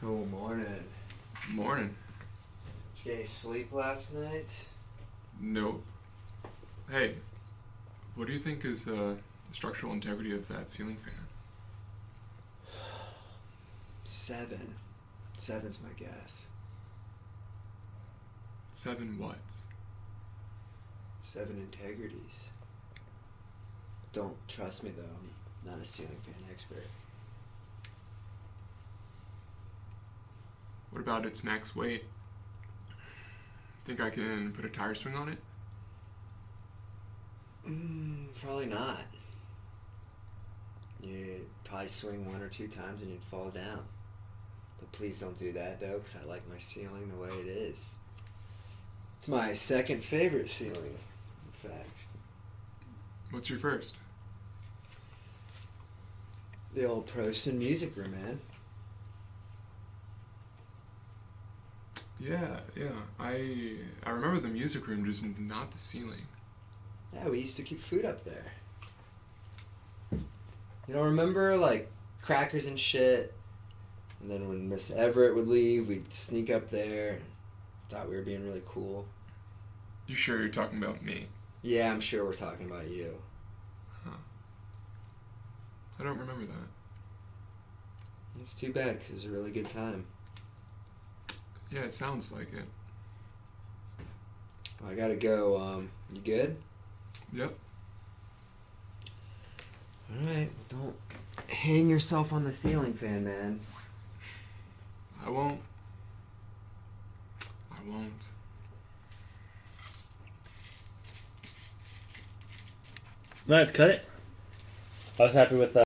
Oh, morning. Morning. Did you get any sleep last night? Nope. Hey, what do you think is the structural integrity of that ceiling fan? 7. 7's my guess. 7 whats? 7 integrities. Don't trust me though, I'm not a ceiling fan expert. What about its max weight? Think I can put a tire swing on it? Probably not. You'd probably swing 1 or 2 times and you'd fall down. But please don't do that though, because I like my ceiling the way it is. It's my second favorite ceiling, in fact. What's your first? The old Proston music room, man. Yeah. I remember the music room, just not the ceiling. Yeah, we used to keep food up there. You don't remember, like, crackers and shit? And then when Miss Everett would leave, we'd sneak up there. Thought we were being really cool. You sure you're talking about me? Yeah, I'm sure we're talking about you. Huh. I don't remember that. It's too bad, because it was a really good time. Yeah, it sounds like it. Well, I gotta go. You good? Yep. Alright, don't hang yourself on the ceiling fan, man. I won't. Nice, cut it. I was happy with that.